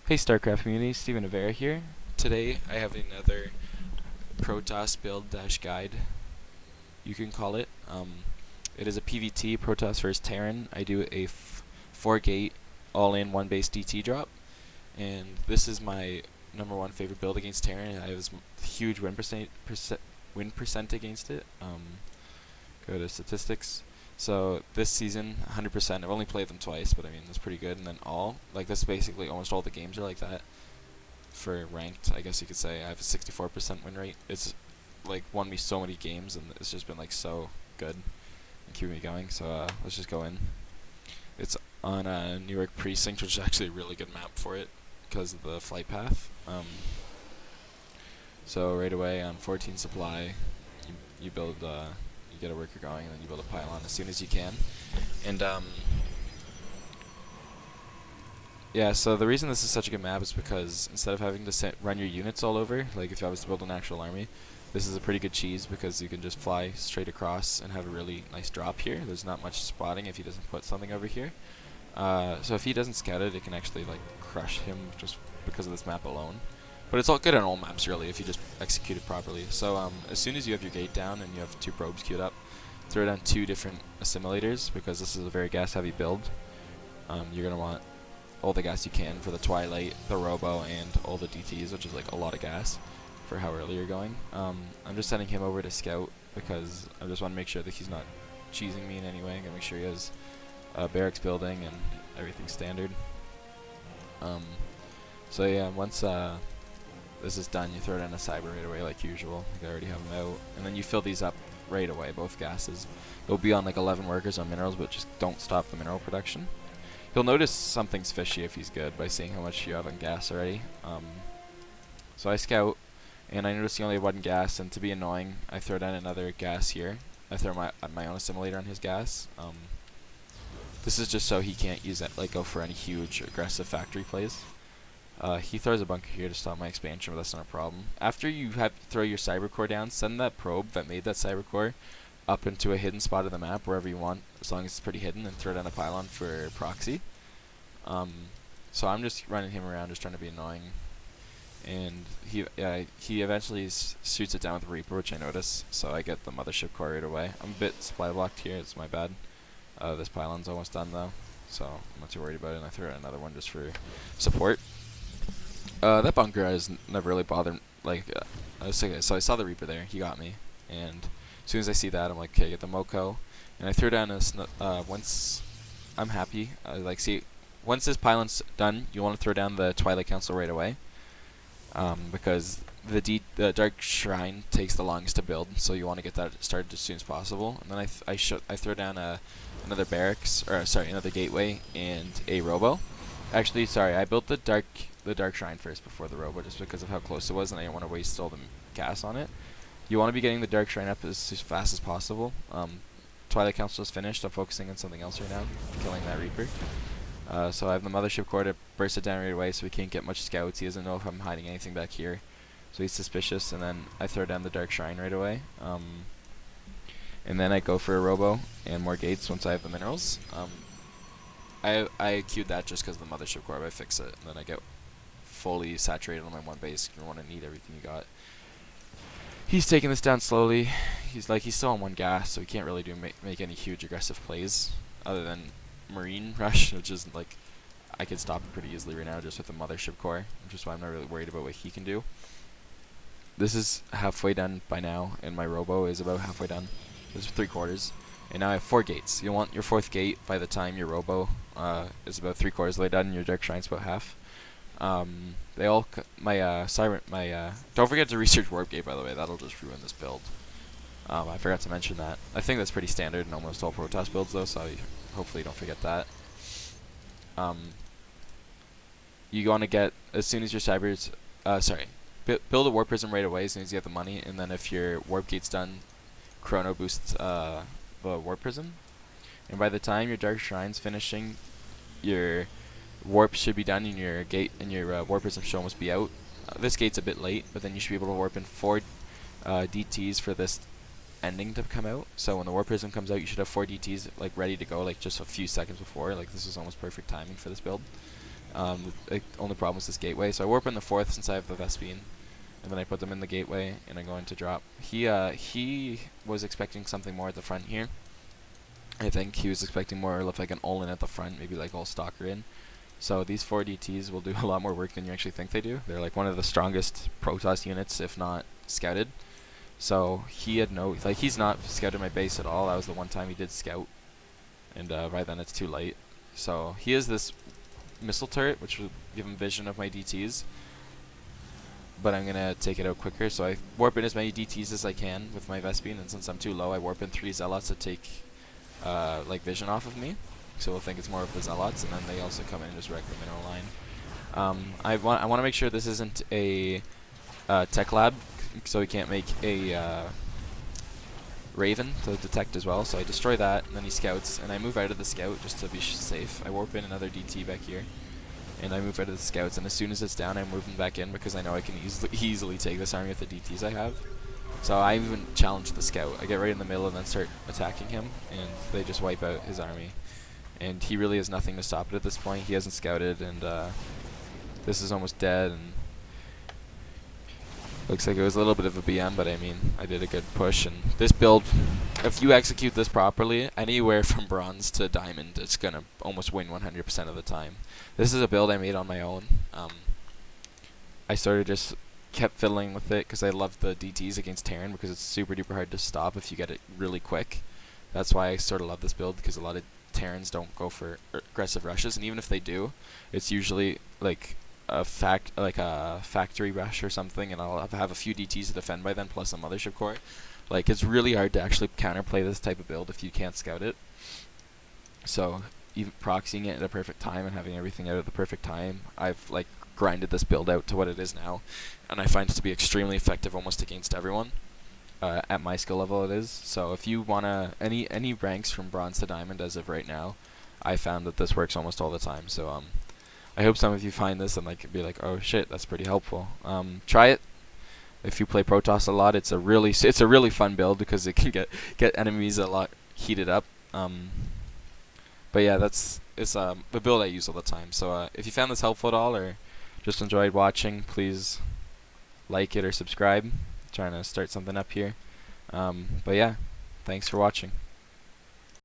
Hey StarCraft community, Steven Avera here. Today I have another Protoss build dash guide, you can call it. It is a PvT, Protoss versus Terran. I do a 4-gate all-in 1-base DT drop, and this is my number one favorite build against Terran. I have huge win percent against it. Go to statistics. So this season, 100%. I've only played them twice, but I mean that's pretty good. And then that's basically almost all the games are like that. For ranked, I guess you could say I have a 64% win rate. It's like won me so many games, and it's just been like so good and keeping me going. So let's just go in. It's on New York Precinct, which is actually a really good map for it because of the flight path. So right away on 14 supply, you build. You get a worker going, and then you build a pylon as soon as you can. And yeah, so the reason this is such a good map is because instead of having to run your units all over, like if I was to build an actual army, this is a pretty good cheese because you can just fly straight across and have a really nice drop here. There's not much spotting if he doesn't put something over here. So if he doesn't scout it, it can actually like crush him just because of this map alone. But it's all good on all maps really if you just execute it properly. So as soon as you have your gate down and you have 2 probes queued up, throw down 2 different assimilators because this is a very gas heavy build. You're going to want all the gas you can for the Twilight, the Robo, and all the DTs, which is like a lot of gas for how early you're going. I'm just sending him over to scout because I just want to make sure that he's not cheesing me in any way. I'm going to make sure he has a barracks building and everything standard. So yeah, once this is done, you throw down a cyber right away like usual. Like I already have them out. And then you fill these up right away, both gases. You'll be on like 11 workers on minerals, but just don't stop the mineral production. He'll notice something's fishy if he's good by seeing how much you have on gas already. So I scout, and I notice he only have 1 gas, and to be annoying, I throw down another gas here. I throw my own assimilator on his gas. This is just so he can't use it, like go for any huge aggressive factory plays. He throws a bunker here to stop my expansion, but that's not a problem. After you throw your cyber core down, send that probe that made that cyber core up into a hidden spot of the map, wherever you want, as long as it's pretty hidden, and throw down a pylon for proxy. So I'm just running him around, just trying to be annoying. And he eventually shoots it down with Reaper, which I notice, so I get the mothership core right away. I'm a bit supply blocked here, it's my bad. This pylon's almost done though, so I'm not too worried about it, and I threw out another one just for support. That bunker has never really bothered, like, so I saw the Reaper there, he got me, and as soon as I see that, I'm like, okay, get the Moko, and I threw down a, once I'm happy, once this pylon's done, you want to throw down the Twilight Council right away, because the Dark Shrine takes the longest to build, so you want to get that started as soon as possible, and then I throw down another barracks, or sorry, another gateway, and a Robo. Actually, sorry, I built the Dark Shrine first before the Robo, just because of how close it was, and I didn't want to waste all the gas on it. You want to be getting the Dark Shrine up as fast as possible. Twilight Council is finished. I'm focusing on something else right now, killing that Reaper. So I have the Mothership Core to burst it down right away, so he can't get much scouts. He doesn't know if I'm hiding anything back here, so he's suspicious. And then I throw down the Dark Shrine right away. And then I go for a Robo and more gates once I have the minerals. I queued that just because of the Mothership Core, but I fix it, and then I get fully saturated on my 1 base. You want to need everything you got. He's taking this down slowly. He's still on 1 gas, so he can't really make any huge aggressive plays other than Marine Rush, which is like I could stop it pretty easily right now just with the Mothership Core, which is why I'm not really worried about what he can do. This is halfway done by now, and my Robo is about halfway done. This is 3/4, and now I have 4 gates. You want your 4th gate by the time your Robo is about 3/4 of the way done, and your Dark Shrine's about half. They all don't forget to research Warp Gate, by the way. That'll just ruin this build. I forgot to mention that. I think that's pretty standard in almost all Protoss builds, though, so hopefully you don't forget that. You want to get, as soon as your cybers, build a Warp Prism right away as soon as you have the money, and then if your Warp Gate's done, Chrono boosts the Warp Prism. And by the time your Dark Shrine's finishing, your warp should be done, and your gate and your Warp Prism should almost be out. This gate's a bit late, but then you should be able to warp in 4 DTs for this ending to come out. So when the Warp Prism comes out, you should have 4 DTs like ready to go, like just a few seconds before. Like this is almost perfect timing for this build. The only problem is this gateway, so I warp in the 4th since I have the Vespene, and then I put them in the gateway, and I go into drop. He was expecting something more at the front here. I think he was expecting more of like an all-in at the front, maybe like all stalker in. So these 4 DTs will do a lot more work than you actually think they do. They're like one of the strongest Protoss units, if not scouted. So he had he's not scouted my base at all. That was the one time he did scout, and by then it's too late. So he has this missile turret, which will give him vision of my DTs, but I'm gonna take it out quicker. So I warp in as many DTs as I can with my Vespene, and since I'm too low, I warp in 3 Zealots to take like vision off of me. So we'll think it's more of the Zealots, and then they also come in and just wreck the mineral line. I want to make sure this isn't a tech lab, so we can't make a Raven to detect as well. So I destroy that, and then he scouts, and I move out of the scout just to be safe. I warp in another DT back here, and I move out of the scouts, and as soon as it's down, I'm moving back in because I know I can easily take this army with the DTs I have. So I even challenge the scout. I get right in the middle and then start attacking him, and they just wipe out his army. And he really has nothing to stop it at this point. He hasn't scouted, and this is almost dead, and looks like it was a little bit of a BM, but I mean, I did a good push. And this build, if you execute this properly, anywhere from bronze to diamond, it's going to almost win 100% of the time. This is a build I made on my own. I sort of just kept fiddling with it because I love the DTs against Terran because it's super duper hard to stop if you get it really quick. That's why I sort of love this build, because a lot of Terrans don't go for aggressive rushes, and even if they do, it's usually like a factory rush or something, and I'll have a few DTs to defend by then, plus a mothership core. Like, it's really hard to actually counterplay this type of build if you can't scout it. So even proxying it at a perfect time and having everything out at the perfect time, I've like grinded this build out to what it is now, and I find it to be extremely effective almost against everyone. At my skill level it is. So if you wanna any ranks from bronze to diamond as of right now, I found that this works almost all the time. So I hope some of you find this and like be like, oh shit, that's pretty helpful. Try it. If you play Protoss a lot, it's a really fun build because it can get enemies a lot heated up. But yeah, it's the build I use all the time. So if you found this helpful at all or just enjoyed watching, please like it or subscribe. Trying to start something up here. But yeah, thanks for watching.